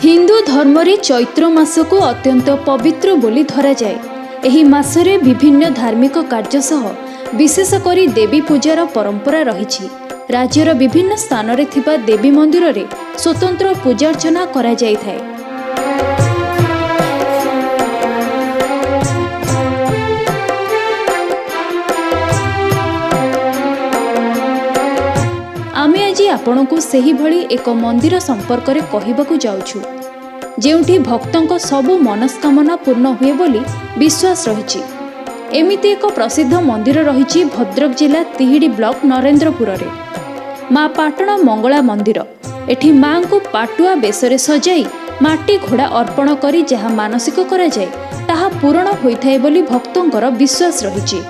हिंदू धर्म रे चैत्र मास को अत्यंत पवित्र बोली धरा जाए। एही मासरे विभिन्न धार्मिक कार्य सह विशेषकर देवी पूजार परंपरा रही। राज्यर विभिन्न स्थान रे थिबा देवी मंदिर रे स्वतंत्र पूजार्चना करा जाय थाए। आमे आज आपणको सही भली एक मंदिर संपर्क रे कहिबाकू जाउछु, जेउठी भक्तंक सबु मनस्कामना पूर्ण हुए बोली विश्वास रहिछि। एमिति एक प्रसिद्ध मंदिर रहिछि भद्रक जिला तिहिडी ब्लॉक नरेंद्रपुर रे। माँ पाटण मंगला मंदिर। एठी माँ को पाटुआ बेसरे सजाई माटी घोड़ा अर्पण करी जहाँ मानसिक करा जाए ताहा पूर्ण होइथाय बोली भक्तंकर विश्वास रहिछि।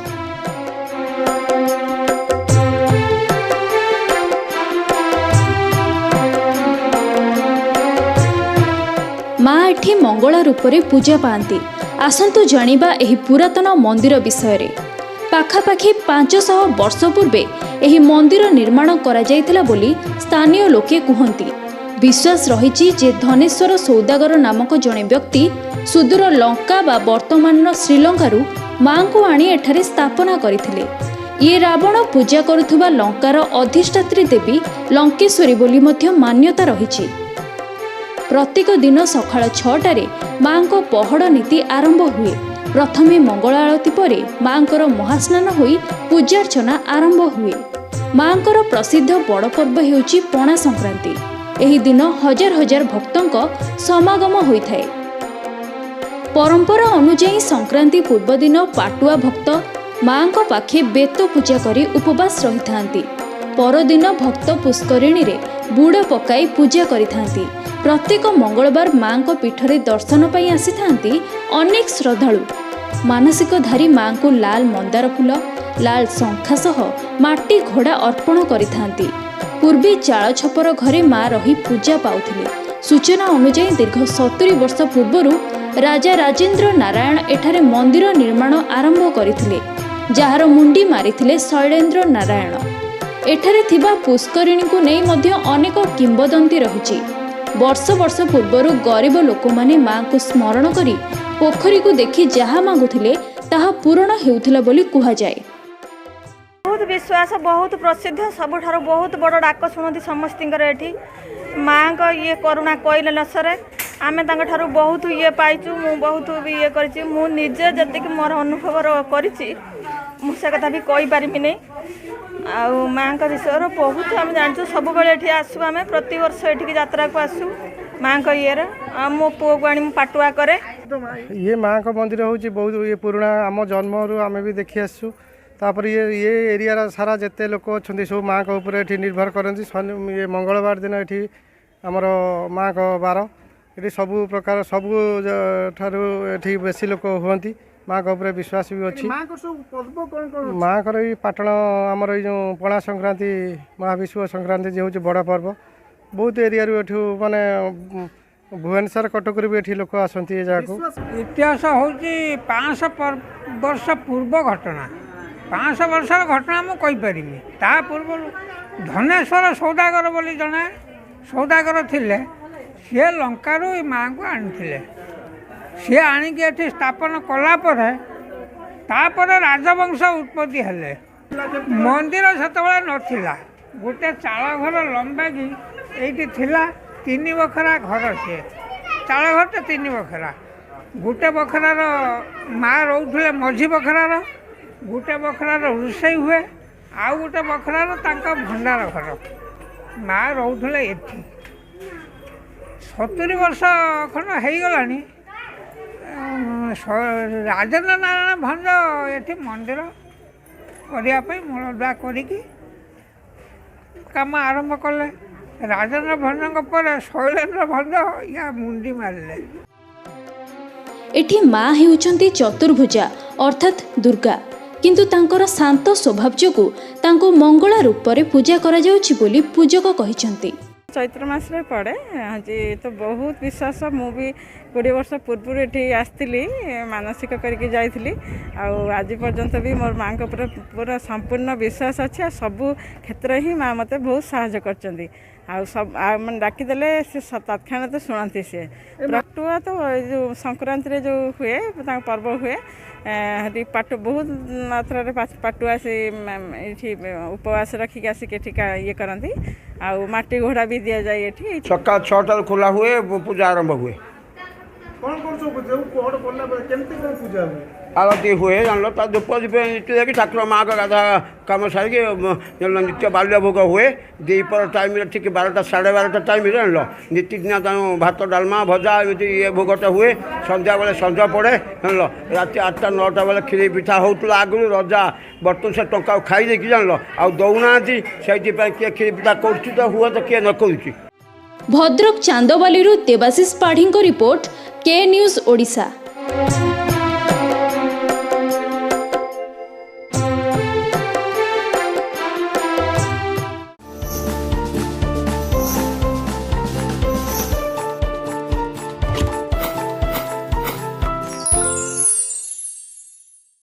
माँ एठी मंगला रूप में पूजा पाती। आसंतु जानिबा एही पुरातन मंदिर विषय रे। पाखापाखि 500 वर्ष पूर्वे एही मंदिर निर्माण करा जायतिला बोली स्थानीय लोके कुहंती। विश्वास रहिछि जे धनेश्वर सौदागर नामक जणे व्यक्ति सुदूर लंका बा वर्तमान श्रीलंकारु माँ को आनी एठारे स्थापना करथिले। ये रावण पूजा करुथुबा लंकार अधिष्ठात्री देवी लंकेश्वरी बोली मध्य मान्यता रहिछि। प्रत्येक दिन सकाळ 6टारे माँ को पहड़ नीति आरंभ हुए। प्रथमे मंगल आरती पर माँ महास्नान होई पूजार्चना आरंभ हुए। माँ प्रसिद्ध बड़ पर्व हेउची पणा संक्रांति। एही दिन हजार हजार भक्तंक समागम होइथाए। परंपरा अनुଯାयी संक्रांति पूर्व दिन पाटुआ भक्त माँ पाखे बेत पूजा करी उपवास रही थांती। परदिन भक्त पुष्करिणी रे बुड़ पकाई पूजा करिथांती। प्रत्येक मंगलवार माँ को पीठरे दर्शन पाई आसी थांती अनेक श्रद्धालु। मानसिकधारी माँ को लाल मंदार फूल लाल शंखा सह माटी घोड़ा अर्पण करिथांती। पूर्वी चाଳ छपर घरे माँ रही पूजा पाउथिले। सूचना अनुଯାयी दीर्घ 70 वर्ष पूर्वरु राजा राजेंद्र नारायण एठारे मंदिर निर्माण आरंभ करथिले, जार मुंडी मारिथिले शैलेंद्र नारायण। एठारे थिबा पुष्करिणी को नहीं मध्य अनेक किंबदंती रहिछि। वर्ष वर्ष पूर्वरु गरीब लोक माने माँ को स्मरण करी पोखरी को देखि जहाँ मांगुथिले ताहा पूर्ण हेउथिला बोली कुहा जाए। बहुत विश्वास बहुत प्रसिद्ध सबुठार बहुत बड़ डाक शुणती समस्तर एठी माँ को ये करुणा कहले न सरे। आमे तांका ठारू बहुत ये पाइचु। मु बहुत भी ये करिछि। मु निजे जति मोर अनुभव करिछि मु से कथा भी कहि पारिबि नै। आ माँ का विषय बहुत आम जानूँ। सब ये आसू आम प्रति वर्ष ये यात्रा को आसू माँ को ये मो पुओ को आनी पाटुआ करे। ये माँ का मंदिर हूँ बहुत ये पुराना आम जन्म आम भी देखी आसू। तापर ये एरिया सारा जिते लोक अच्छा सब माँ का ऊपर ये निर्भर करती। ये मंगलवार दिन ये आमर माँ का बार ये सबू प्रकार सबू ठारू ये बेसी लोक हुए माँ का ऊपर विश्वास भी अच्छी। माँ को पाटण आमर ये पणा संक्रांति महाविश्व संक्रांति जो हूँ बड़ पर्व बहुत एरिया माने भुवनेश्वर कटक भी ये लोक आसती। इतिहास हूँ 500 वर्ष पूर्व घटना। 500 वर्ष घटना मुझे कहीपरि ता पूर्व धनेश्वर सौदागर बोली जड़े सौदागर थिले। सी लंकारु माँ को आनी सी आणिकी एठी स्थापन कलापर तापर राजवंश उत्पत्ति हेले। मंदिर सेतबेले नथिला। गोटे चाଳ घर लंबा कि एठी थिला 3 बखरा घर। सी चाଳ घरटे 3 बखरा। गोटे बखरार माँ रोले मझी बखरार गोटे बखरार रोषे हुए आउ गोटे बखरार तांका भंडार घर माँ रोले एठी 70 वर्ष खंड हो गलानी। राजेंद्र नारायण भंज ये मंदिर करने मूलदुआ काम आरंभ कले। राजेंद्र भंज पर शैलेंद्र भंज या मुंडी मारे। एठी माँ हेउचंती चतुर्भुजा अर्थात दुर्गा, किंतु तांकर शांत स्वभाव जोगु तांको मंगला रूप में पूजा करा जाउछि बोली पूजक कहिसंती। चैत्र मास रे पड़े जी तो बहुत विश्वास मु भी 20 वर्ष पूर्व ये आसती मानसिक करके जाइली आज पर्यंत भी मोर माँ को पूरा संपूर्ण विश्वास अच्छे सबू क्षेत्र ही माँ मत बहुत साहय कर सब डाकिदेले से तत्क्षणात तो शुणती सी पटुआ तो जो संक्रांति जो हुए पर्व हुए पाटु बहुत मात्रा पाटुआ से उपवास रखिक आसिक ये करती आटी घोड़ा भी दि जाए ये सकाल 6 खोला हुए पूजा आरंभ हुए आरती हुए जान लो धूप दीप नीति देखिए ठाकुर माँ का गाधा कम सारिकी नित्य बाल्य भोग हुए दीपर टाइम ठीक 12टा 12:30 टाइम जान लो नीतिदिन भात डालमा भजा ये भोगटा हुए संध्या बेले संज पड़े जान लो राति 8टा 9टा बेले खीरी पिठा होता आगु रजा बर्तन से टंका खाई देखी जान लो आ दौना से किए खीरी पिठा कर हुए तो किए न कर भद्रक चांदबाली देवाशीष पाढ़ी रिपोर्ट के न्यूज ओडिशा।